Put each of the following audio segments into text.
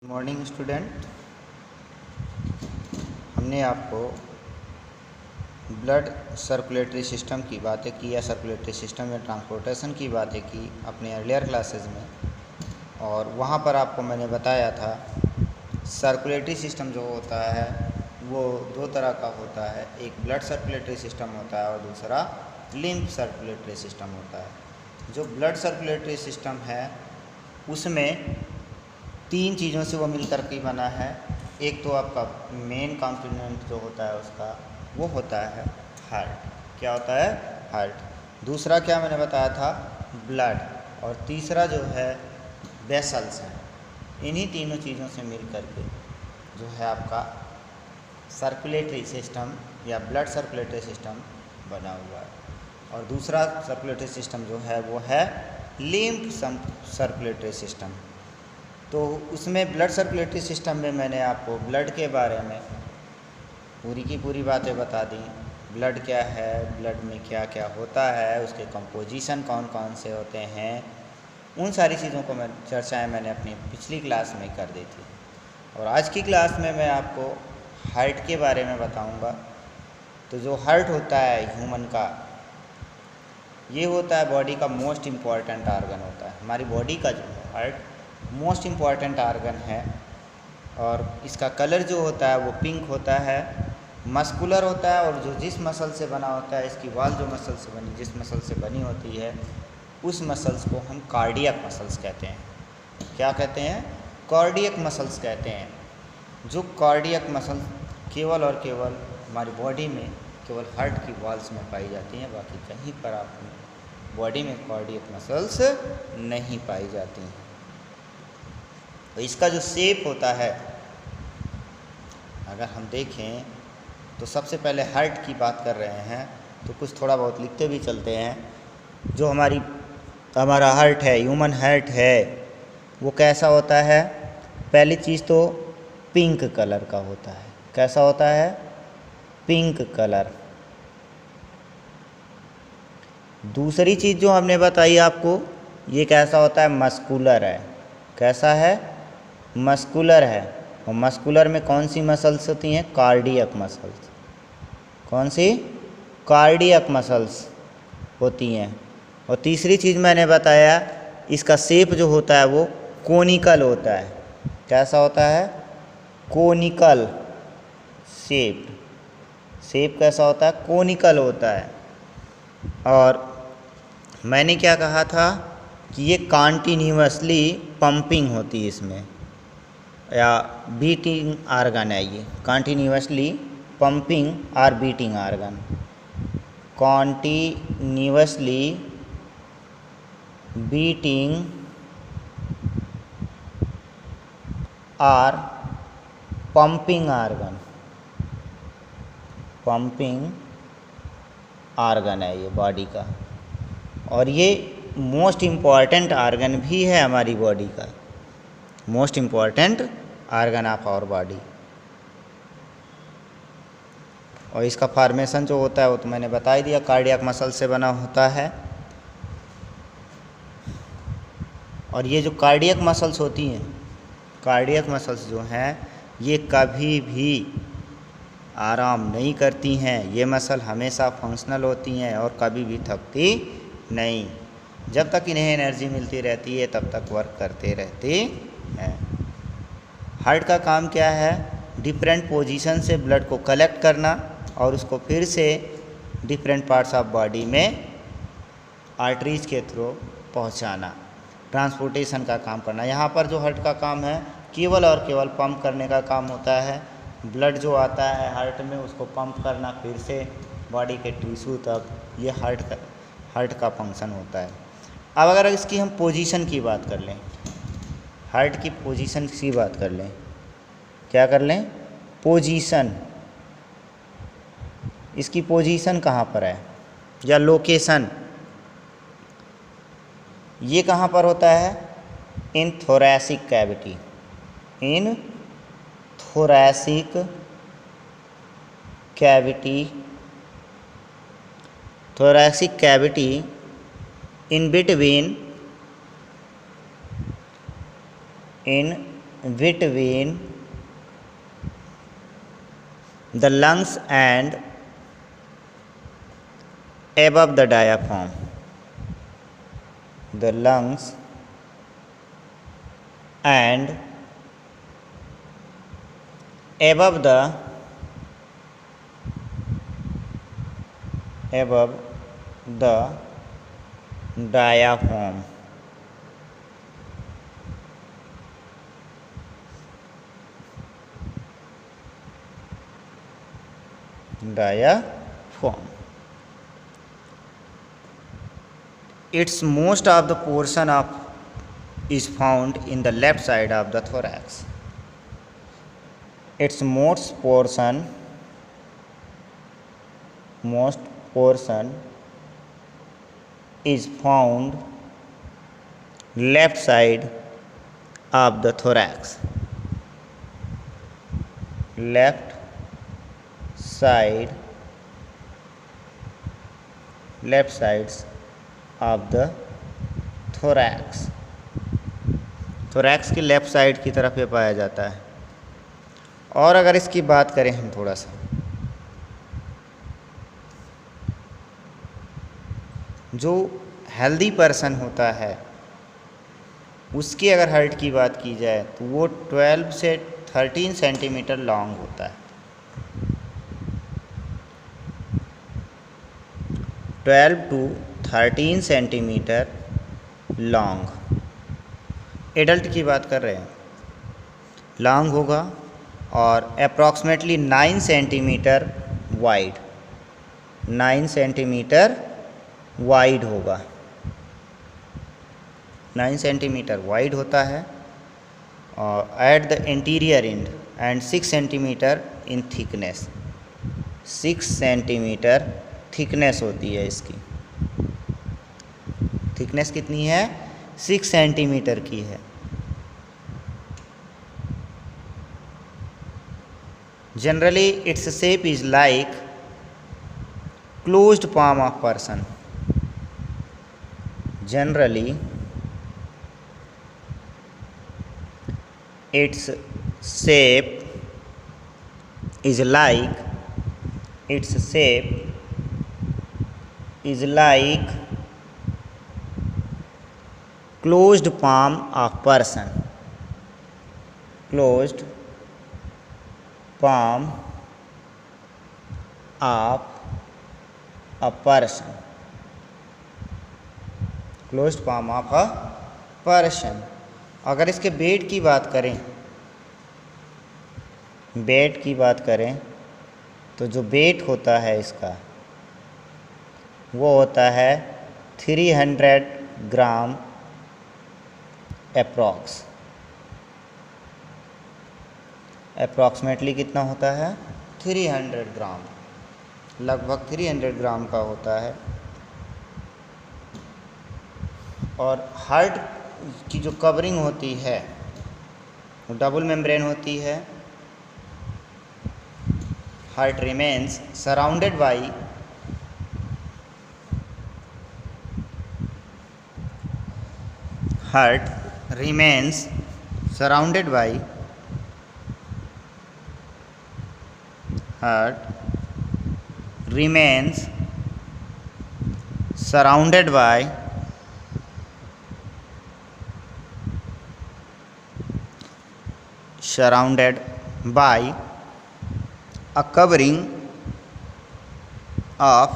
Morning student, हमने आपको blood circulatory system की बातें की या सर्कुलेटरी सिस्टम या ट्रांसपोर्टेशन की बातें की अपने अर्लियर क्लासेस में। और वहाँ पर आपको मैंने बताया था सर्कुलेटरी सिस्टम जो होता है वो दो तरह का होता है। एक ब्लड सर्कुलेटरी सिस्टम होता है और दूसरा लिम्फ सर्कुलेटरी सिस्टम होता है। जो ब्लड सर्कुलेटरी सिस्टम है उसमें तीन चीज़ों से वो मिलकर के बना है। एक तो आपका मेन कंपोनेंट जो होता है उसका वो होता है हार्ट। क्या होता है? हार्ट। दूसरा क्या मैंने बताया था? ब्लड। और तीसरा जो है वेसल्स हैं। इन्हीं तीनों चीज़ों से मिलकर के जो है आपका सर्कुलेटरी सिस्टम या ब्लड सर्कुलेटरी सिस्टम बना हुआ है। और दूसरा सर्कुलेटरी सिस्टम जो है वो है लिम्फ सर्कुलेटरी सिस्टम। तो उसमें ब्लड सर्कुलेटरी सिस्टम में मैंने आपको ब्लड के बारे में पूरी की पूरी बातें बता दी। ब्लड क्या है, ब्लड में क्या क्या होता है, उसके कंपोजिशन कौन कौन से होते हैं, उन सारी चीज़ों को चर्चाएं मैंने अपनी पिछली क्लास में कर दी थी। और आज की क्लास में मैं आपको हार्ट के बारे में बताऊंगा। तो जो हार्ट होता है ह्यूमन का, ये होता है बॉडी का मोस्ट इम्पॉर्टेंट आर्गन होता है। हमारी बॉडी का जो है हार्ट मोस्ट इम्पॉर्टेंट आर्गन है। और इसका कलर जो होता है वो पिंक होता है, मस्कुलर होता है। और जो जिस मसल से बना होता है, इसकी वाल जो मसल से बनी जिस मसल से बनी होती है उस मसल्स को हम कार्डियक मसल्स कहते हैं। क्या कहते हैं? कार्डियक मसल्स कहते हैं। जो कार्डियक मसल केवल और केवल हमारी बॉडी में केवल हार्ट की वॉल्स में पाई जाती हैं, बाकी कहीं पर आप बॉडी में कार्डियक मसल्स नहीं पाई जाती हैं। तो इसका जो शेप होता है, अगर हम देखें तो सबसे पहले हार्ट की बात कर रहे हैं तो कुछ थोड़ा बहुत लिखते भी चलते हैं। जो हमारा हार्ट है, ह्यूमन हार्ट है, वो कैसा होता है? पहली चीज़ तो पिंक कलर का होता है। कैसा होता है? Pink colour. दूसरी चीज़ जो हमने बताई आपको, ये कैसा होता है? मस्कुलर है। कैसा है? मस्कुलर है। और मस्कुलर में कौन सी मसल्स होती हैं? Cardiac muscles. कौन सी? कार्डियक मसल्स होती हैं। और तीसरी चीज़ मैंने बताया, इसका शेप जो होता है वो कोनिकल होता है। कैसा होता है? Conical shape. शेप कैसा होता है? कोनिकल होता है। और मैंने क्या कहा था कि ये कॉन्टिन्यूअसली पंपिंग होती है इसमें, या बीटिंग आर्गन है ये। कॉन्टिन्यूअसली पंपिंग और बीटिंग आर्गन। कॉन्टिन्यूअसली बीटिंग और पंपिंग आर्गन। पंपिंग आर्गन है ये बॉडी का। और ये मोस्ट इम्पॉर्टेंट आर्गन भी है हमारी बॉडी का। Most important organ of our body. और इसका फॉर्मेशन जो होता है वो तो मैंने बता ही दिया, कार्डियक मसल से बना होता है। और ये जो कार्डियक मसल्स होती हैं, कार्डियक मसल्स जो हैं, ये कभी भी आराम नहीं करती हैं। ये मसल हमेशा फंक्शनल होती हैं और कभी भी थकती नहीं। जब तक इन्हें एनर्जी मिलती रहती है तब तक वर्क करते रहते हैं। हार्ट का काम क्या है? डिफरेंट पोजीशन से ब्लड को कलेक्ट करना और उसको फिर से डिफरेंट पार्ट्स ऑफ बॉडी में आर्टरीज के थ्रू पहुंचाना, ट्रांसपोर्टेशन का काम करना। यहाँ पर जो हार्ट का काम है केवल और केवल पंप करने का काम होता है। ब्लड जो आता है हार्ट में उसको पंप करना फिर से बॉडी के टिश्यू तक, ये हार्ट का फंक्शन होता है। अब अगर इसकी हम पोजीशन की बात कर लें, हार्ट की पोजीशन की बात कर लें, क्या कर लें? पोजीशन। इसकी पोजीशन कहाँ पर है या लोकेशन, ये कहाँ पर होता है? In thoracic cavity. In thoracic cavity. Thoracic cavity in between the lungs and above the diaphragm. The lungs and above the diaphragm. Its most of the portion of is found in the left side of the thorax. Its most portion is found left side of the thorax. Left sides of the thorax. thorax की left side की तरफ ये पाया जाता है। और अगर इसकी बात करें हम थोड़ा सा, जो हेल्दी पर्सन होता है उसकी अगर हाइट की बात की जाए तो वो 12 से 13 सेंटीमीटर लॉन्ग होता है। 12 to 13 सेंटीमीटर लॉन्ग एडल्ट की बात कर रहे हैं, लॉन्ग होगा और approximately 9 centimetre wide, 9 centimetre wide होगा, 9 सेंटीमीटर वाइड होता है और at the interior and and 6 centimetre in thickness, 6 centimetre thickness होती है इसकी। थिकनेस कितनी है? 6 सेंटीमीटर की है। Generally its shape is like closed palm of person. Generally its shape is like closed palm of person. Closed palm of a person. Closed palm of a person. अगर इसके wait की बात करें तो जो वेट होता है इसका वो होता है 300 ग्राम अप्रॉक्सीमेटली कितना होता है? 300 ग्राम, लगभग 300 ग्राम का होता है। और हार्ट की जो कवरिंग होती है वो डबल मेम्ब्रेन होती है। Heart remains surrounded by surrounded by a covering of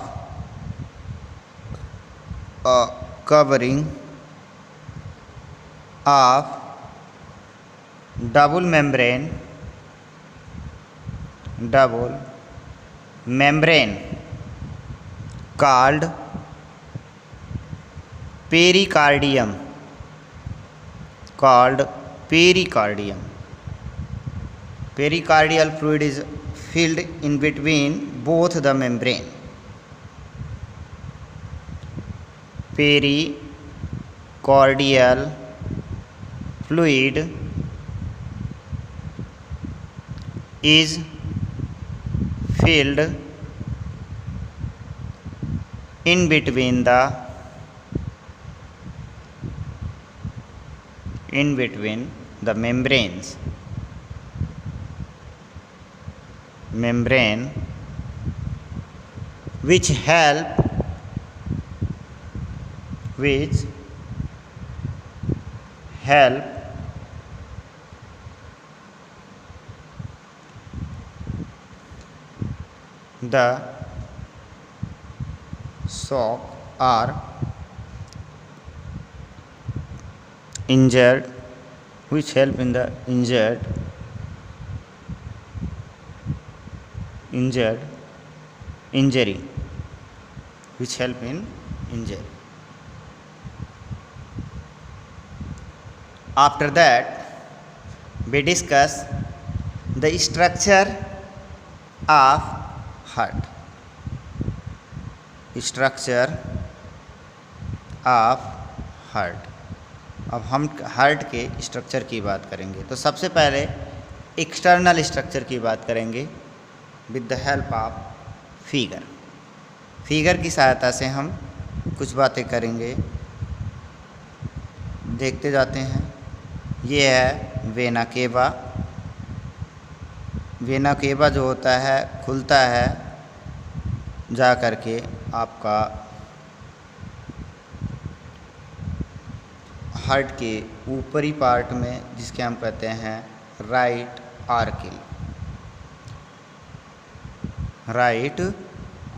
double membrane called pericardium. Pericardial fluid is filled in between both the membrane. Pericardial fluid is filled in between the membrane which help the shock or injured, which help in the injury, which help in injury. After that, we discuss the structure of heart. Structure of heart. अब हम heart के structure की बात करेंगे। तो सबसे पहले external structure की बात करेंगे with the help of figure की सहायता से हम कुछ बातें करेंगे, देखते जाते हैं। ये है वेना केवा जो होता है खुलता है जा कर के आपका हार्ट के ऊपरी पार्ट में, जिसके हम कहते हैं राइट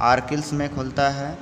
आर्किल्स में खुलता है।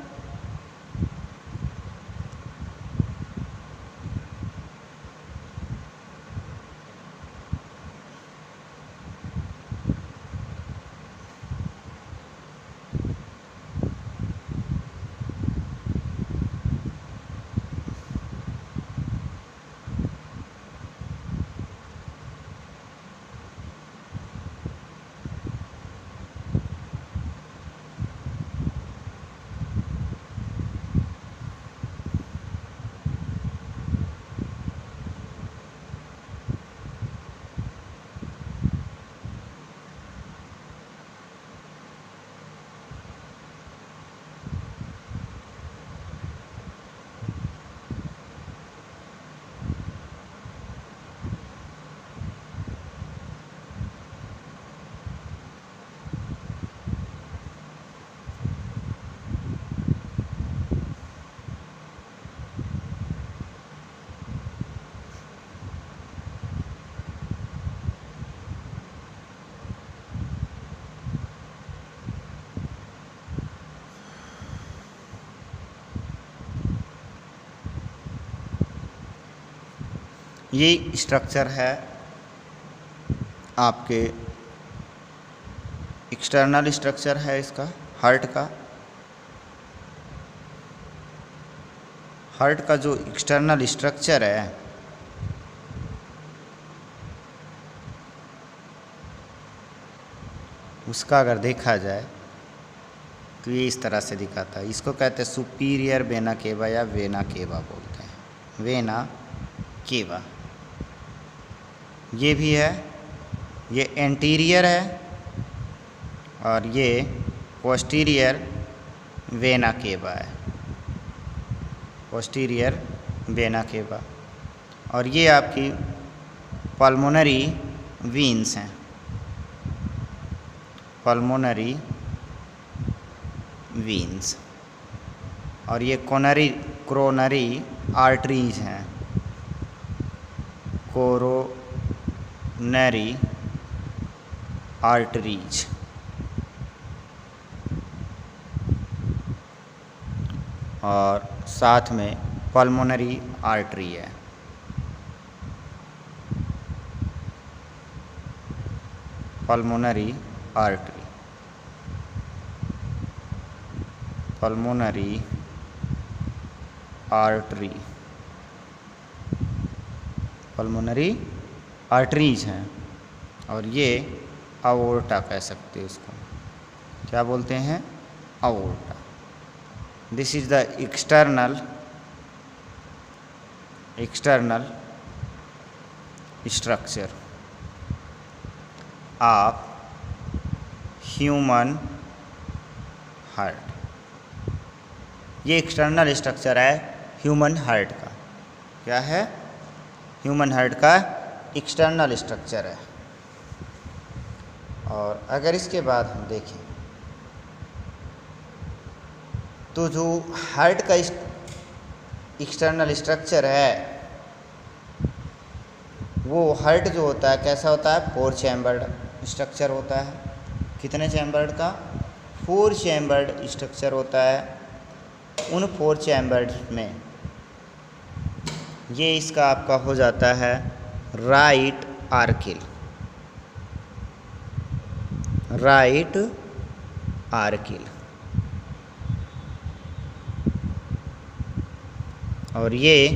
ये स्ट्रक्चर है आपके एक्सटर्नल स्ट्रक्चर है इसका हार्ट का जो एक्सटर्नल स्ट्रक्चर है उसका अगर देखा जाए तो ये इस तरह से दिखाता है। इसको कहते हैं सुपीरियर वेना केवा या वेना केवा बोलते हैं, वेना केवा। ये भी है, ये एंटीरियर है और ये पोस्टीरियर वेना केवा है, पोस्टीरियर वेना केवा। और ये आपकी पल्मोनरी वीन्स हैं, पल्मोनरी वीन्स। और ये कोरोनरी आर्टरीज हैं, कोरोनरी आर्टरीज। और साथ में पल्मोनरी आर्टरी है। Pulmonary artery, pulmonary artery, pulmonary arteries हैं। और ये अओर्टा कह सकते हैं उसको, क्या बोलते हैं? Aorta. This is the external structure of human heart. ये एक्सटर्नल स्ट्रक्चर है ह्यूमन हार्ट का। क्या है? ह्यूमन हार्ट का एक्सटर्नल स्ट्रक्चर है। और अगर इसके बाद हम देखें तो जो हार्ट का एक्सटर्नल स्ट्रक्चर है वो हार्ट जो होता है कैसा होता है, 4 चैम्बर्ड स्ट्रक्चर होता है। कितने चैम्बर्ड का, 4 चैम्बर्ड स्ट्रक्चर होता है। उन 4 चैम्बर्ड में ये इसका आपका हो जाता है राइट आर्किल, राइट आर्किल, और ये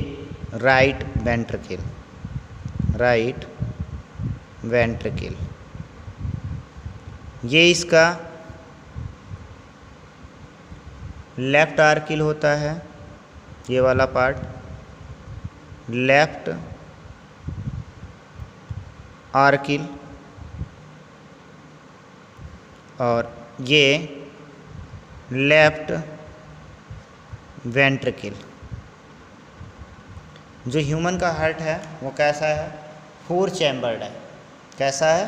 राइट वेंट्रिकल, राइट वेंट्रिकल। ये इसका लेफ्ट आर्किल होता है, ये वाला पार्ट लेफ्ट आर्किल, और ये लेफ्ट वेंट्रिकल। जो ह्यूमन का हार्ट है वो कैसा है, 4 चैम्बर्ड है। कैसा है,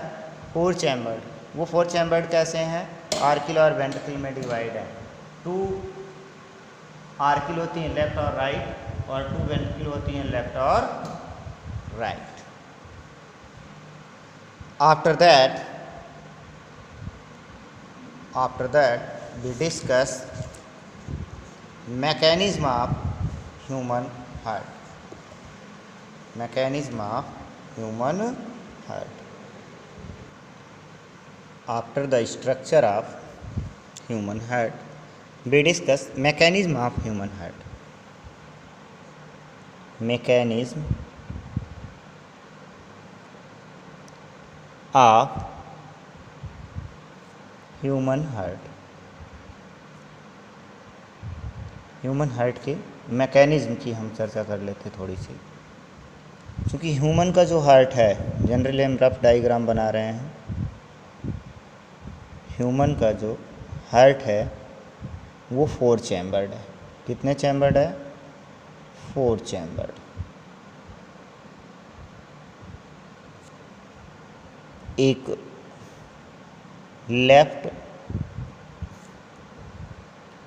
4 चैम्बर्ड। वो 4 चैम्बर्ड कैसे हैं, आर्किल और वेंट्रिकल में डिवाइड है। 2 आर्किल होती हैं लेफ्ट और राइट, और 2 वेंट्रिकल होती हैं लेफ्ट और right. After that we discuss mechanism of human heart, mechanism of human heart. After the structure of human heart, we discuss mechanism of human heart. Mechanism of human heart. Human heart के mechanism की हम चर्चा कर लेते थोड़ी सी। क्योंकि human का जो हार्ट है, जनरली हम रफ डायग्राम बना रहे हैं। ह्यूमन का जो हार्ट है वो 4 चैम्बर्ड है। कितने चैम्बर्ड है, 4 चैम्बर्ड। एक left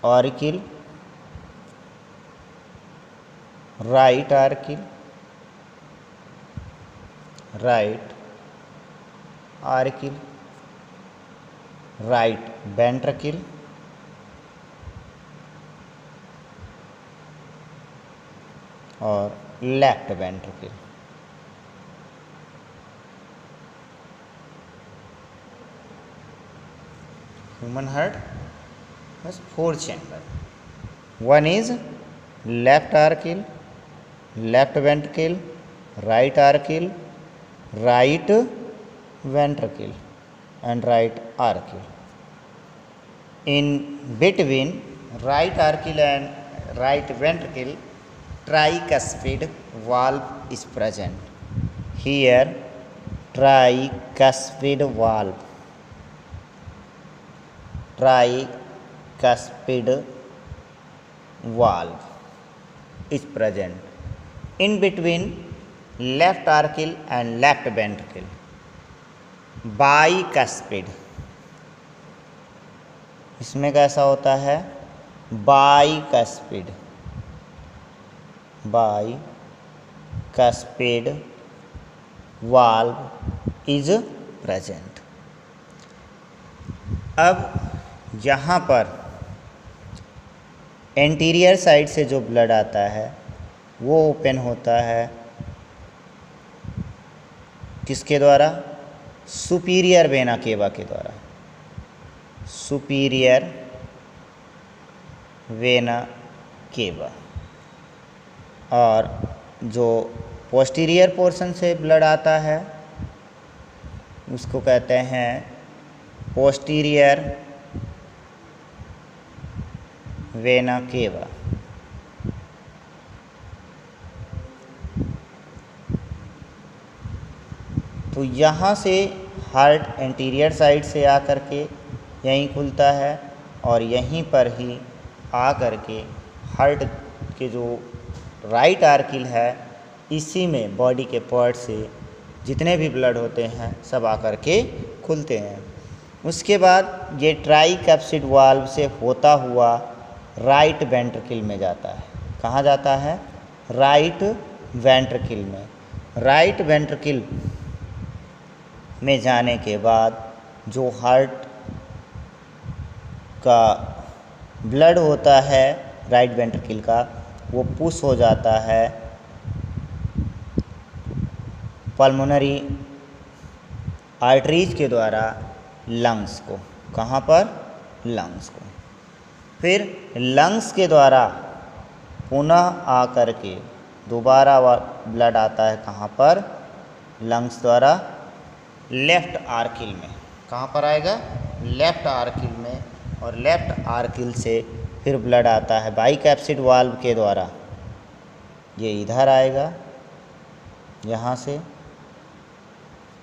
auricle, right auricle, right auricle, right ventricle, और left ventricle. Human heart has 4 chambers. One is left auricle, left ventricle, right auricle, right ventricle, and right auricle. In between right auricle and right ventricle, tricuspid valve is present. Here, tricuspid valve is present in between left auricle and left ventricle. Bicuspid, इसमें कैसा होता है, bicuspid, bicuspid valve is present. अब यहाँ पर anterior side से जो blood आता है वो ओपन होता है किसके द्वारा, सुपीरियर वेना केवा के द्वारा, सुपीरियर वेना केवा। और जो पोस्टीरियर पोर्शन से ब्लड आता है उसको कहते हैं पोस्टीरियर वेना केवा। तो यहाँ से हार्ट एंटीरियर साइड से आकर के यहीं खुलता है और यहीं पर ही आकर के हार्ट के जो राइट आर्किल है इसी में बॉडी के पार्ट से जितने भी ब्लड होते हैं सब आकर के खुलते हैं। उसके बाद ये ट्राइकैप्सिड वाल्व से होता हुआ राइट वेंट्रिकल में जाता है। कहाँ जाता है? राइट वेंट्रिकल में। राइट वेंट्रिकल में जाने के बाद जो हार्ट का ब्लड होता है राइट वेंट्रिकल का, वो पुश हो जाता है पल्मोनरी आर्टरीज के द्वारा लंग्स को। कहाँ पर? लंग्स को। फिर लंग्स के द्वारा पुनः आकर के दोबारा ब्लड आता है। कहाँ पर? लंग्स द्वारा लेफ्ट आर्किल में। कहाँ पर आएगा? लेफ्ट आर्किल में। और लेफ्ट आर्किल से फिर ब्लड आता है बाइकैप्सिड वाल्व के द्वारा। ये इधर आएगा यहाँ से।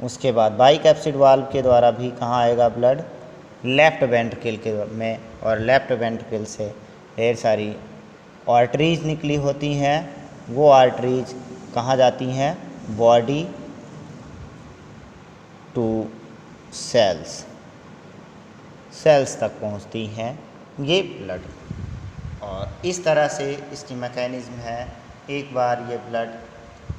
उसके बाद बाइकैप्सिड वाल्व के द्वारा भी कहाँ आएगा ब्लड? लेफ्ट वेंट्रिकल के में। और लेफ्ट वेंट्रिकल से ढेर सारी आर्टरीज निकली होती हैं। वो आर्टरीज कहाँ जाती हैं? बॉडी टू सेल्स तक पहुँचती हैं ये ब्लड। और इस तरह से इसकी मैकेनिज़्म है। एक बार ये ब्लड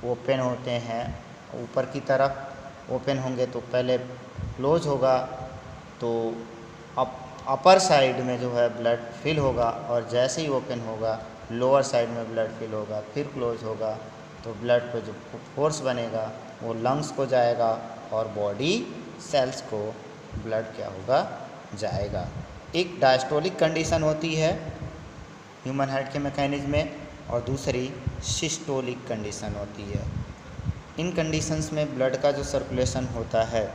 ओपन होते हैं ऊपर की तरफ, ओपन होंगे तो पहले क्लोज होगा, तो अपर साइड में जो है ब्लड फिल होगा, और जैसे ही ओपन होगा लोअर साइड में ब्लड फिल होगा, फिर क्लोज होगा, तो ब्लड पे जो फोर्स बनेगा वो लंग्स को जाएगा और बॉडी सेल्स को ब्लड क्या होगा? जाएगा। एक डायस्टोलिक कंडीशन होती है ह्यूमन हार्ट के मैकेनिज्म में, और दूसरी सिस्टोलिक कंडीशन होती है। इन कंडीशंस में ब्लड का जो सर्कुलेशन होता है,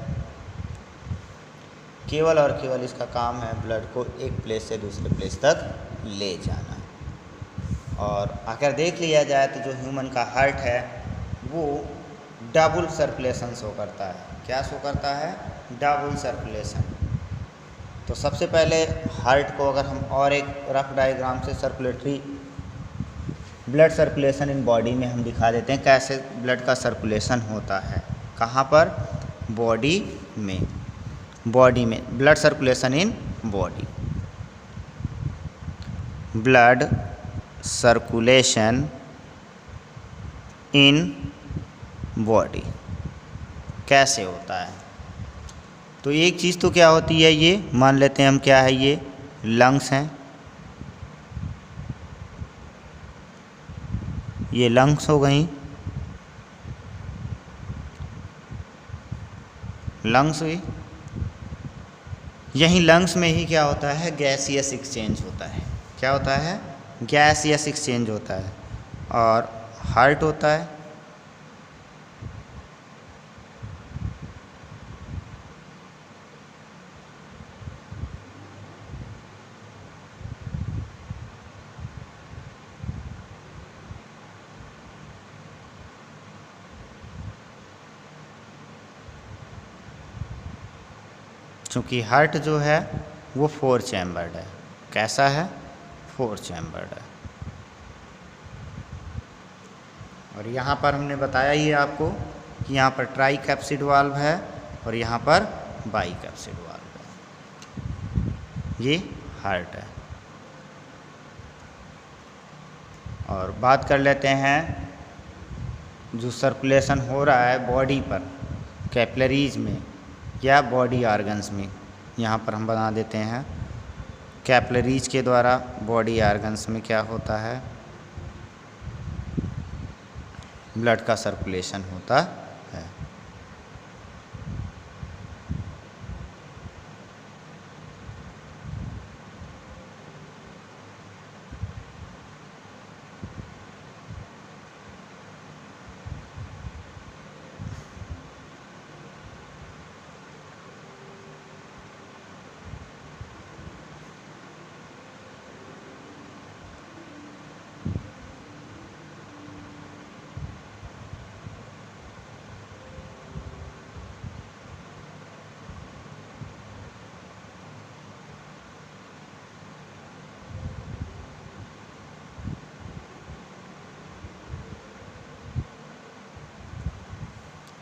केवल और केवल इसका काम है ब्लड को एक प्लेस से दूसरे प्लेस तक ले जाना। और अगर देख लिया जाए तो जो ह्यूमन का हार्ट है वो डबल सर्कुलेशन शो करता है। क्या शो करता है? Double circulation. तो सबसे पहले हार्ट को अगर हम और एक रफ डायग्राम से circulatory blood circulation in body में हम दिखा देते हैं कैसे ब्लड का सर्कुलेशन होता है। कहाँ पर? बॉडी में। बॉडी में blood circulation in body. Blood circulation in body कैसे होता है? तो एक चीज़ तो क्या होती है, ये मान लेते हैं हम, क्या है ये? लंग्स हैं। ये लंग्स हो गई, लंग्स हुई। यहीं लंग्स में ही क्या होता है? गैसियस एक्सचेंज होता है। क्या होता है? गैसियस एक्सचेंज होता है। और हार्ट होता है, क्योंकि हार्ट जो है वो 4 चैम्बर्ड है। कैसा है? 4 चैम्बर्ड है। और यहाँ पर हमने बताया ही आपको कि यहाँ पर ट्राइकैप्सिड वाल्व है और यहाँ पर बाइकैप्सिड वाल्व है। ये हार्ट है। और बात कर लेते हैं जो सर्कुलेशन हो रहा है बॉडी पर, कैपिलरीज में या बॉडी ऑर्गन्स में। यहाँ पर हम बना देते हैं कैपिलरीज के द्वारा बॉडी ऑर्गन्स में क्या होता है? ब्लड का सर्कुलेशन होता है।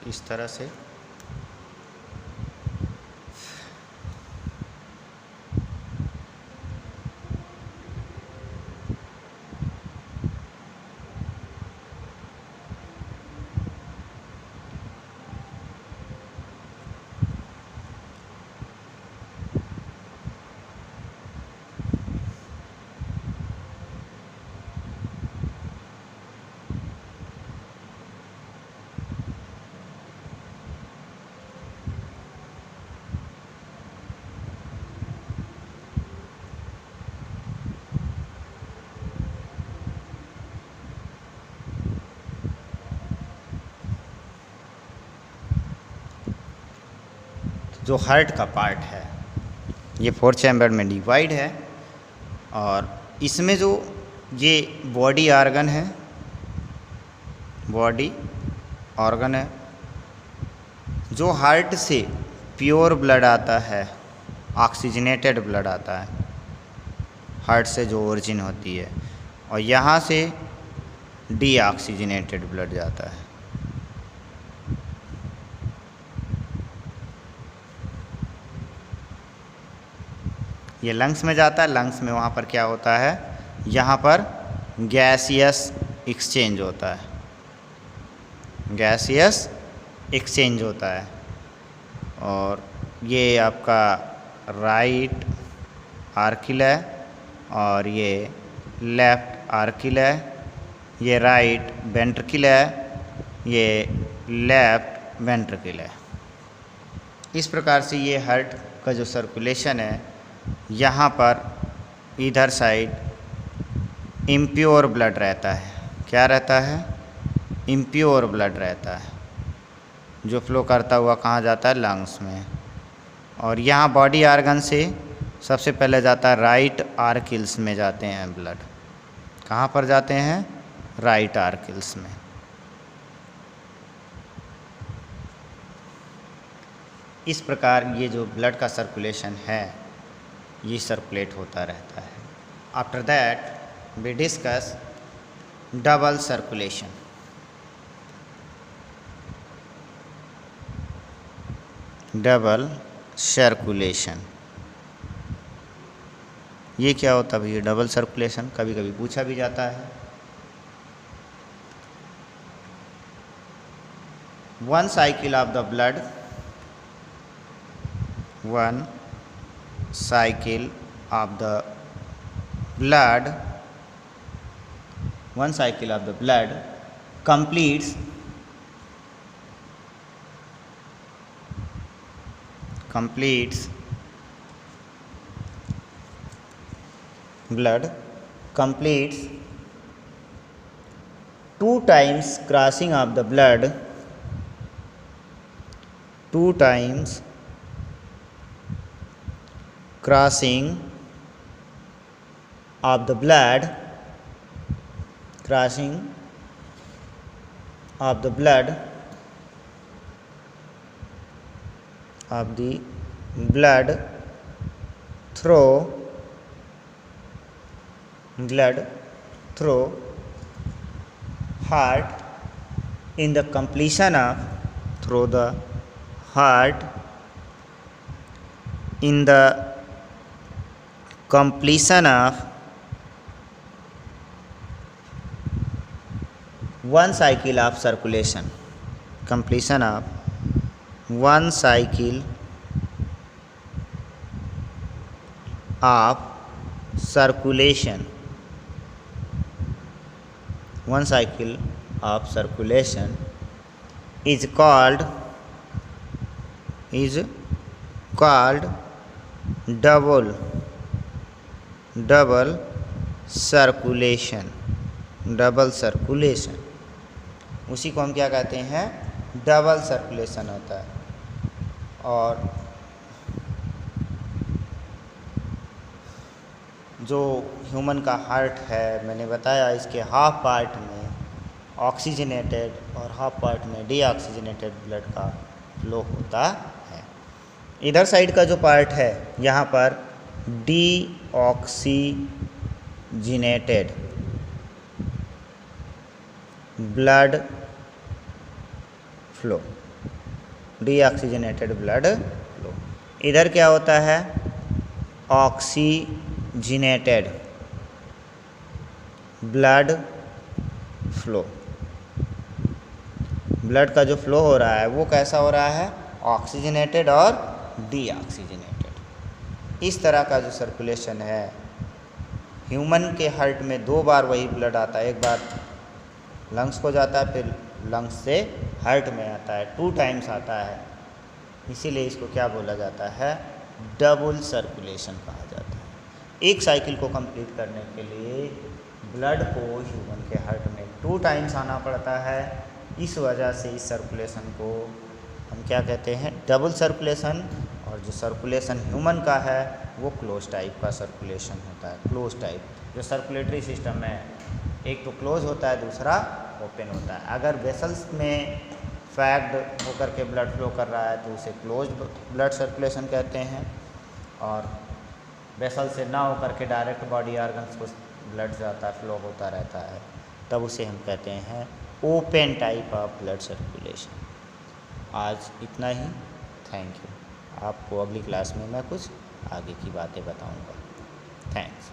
इस तरह से। जो हार्ट का पार्ट है ये 4 चैम्बर में डिवाइड है, और इसमें जो ये बॉडी ऑर्गन है, बॉडी ऑर्गन है, जो हार्ट से प्योर ब्लड आता है, ऑक्सीजनेटेड ब्लड आता है, हार्ट से जो ओरिजिन होती है, और यहाँ से डीऑक्सीजनेटेड ब्लड जाता है। ये लंग्स में जाता है। लंग्स में वहाँ पर क्या होता है, यहाँ पर गैसियस एक्सचेंज होता है, गैसियस एक्सचेंज होता है। और ये आपका राइट आर्किल है और ये लेफ्ट आर्किल है, ये राइट वेंट्रिकल है, ये लेफ्ट वेंट्रिकल है। इस प्रकार से ये हार्ट का जो सर्कुलेशन है, यहाँ पर इधर साइड इम्प्योर ब्लड रहता है। क्या रहता है, इम्प्योर ब्लड रहता है, जो फ्लो करता हुआ कहाँ जाता है, लंग्स में। और यहाँ बॉडी ऑर्गन से सबसे पहले जाता है राइट आर्किल्स में जाते हैं ब्लड। कहाँ पर जाते हैं, राइट आर्किल्स में। इस प्रकार ये जो ब्लड का सर्कुलेशन है ये सर्कुलेट होता रहता है। After that we discuss double circulation. Double circulation ये क्या होता है भैया, डबल सर्कुलेशन कभी कभी पूछा भी जाता है। One cycle of the blood, one cycle of the blood, one cycle of the blood completes blood completes 2 times crossing of the blood, 2 times crossing of the blood, crossing of the blood through heart in the completion of, through the heart in the completion of one cycle of circulation, completion of one cycle of circulation, one cycle of circulation is called double circulation, double circulation. उसी को हम क्या कहते हैं, double circulation होता है। और जो ह्यूमन का हार्ट है, मैंने बताया इसके हाफ पार्ट में ऑक्सीजनेटेड और हाफ पार्ट में डीऑक्सीजनेटेड ब्लड का फ्लो होता है। इधर साइड का जो पार्ट है यहाँ पर deoxygenated blood flow, deoxygenated blood flow. इधर क्या होता है, ऑक्सीजनेटेड ब्लड फ्लो। ब्लड का जो फ्लो हो रहा है वो कैसा हो रहा है, ऑक्सीजनेटेड और डीऑक्सीजनेटेड। इस तरह का जो सर्कुलेशन है, ह्यूमन के हार्ट में 2 बार वही ब्लड आता है, एक बार लंग्स को जाता है, फिर लंग्स से हार्ट में आता है, 2 टाइम्स आता है। इसीलिए इसको क्या बोला जाता है, डबल सर्कुलेशन कहा जाता है। एक साइकिल को कंप्लीट करने के लिए ब्लड को ह्यूमन के हार्ट में 2 टाइम्स आना पड़ता है। इस वजह से इस सर्कुलेशन को हम क्या कहते हैं, डबल सर्कुलेशन। और जो सर्कुलेशन ह्यूमन का है वो क्लोज टाइप का सर्कुलेशन होता है। क्लोज टाइप जो सर्कुलेटरी सिस्टम है, एक तो क्लोज होता है, दूसरा ओपन होता है। अगर वेसल्स में पैक्ड होकर के ब्लड फ्लो कर रहा है तो उसे क्लोज ब्लड सर्कुलेशन कहते हैं, और वेसल से ना होकर के डायरेक्ट बॉडी ऑर्गन्स को ब्लड जाता है, फ्लो होता रहता है, तब उसे हम कहते हैं open type of blood circulation. आज इतना ही, थैंक यू। आपको अगली क्लास में मैं कुछ आगे की बातें बताऊंगा। थैंक्स।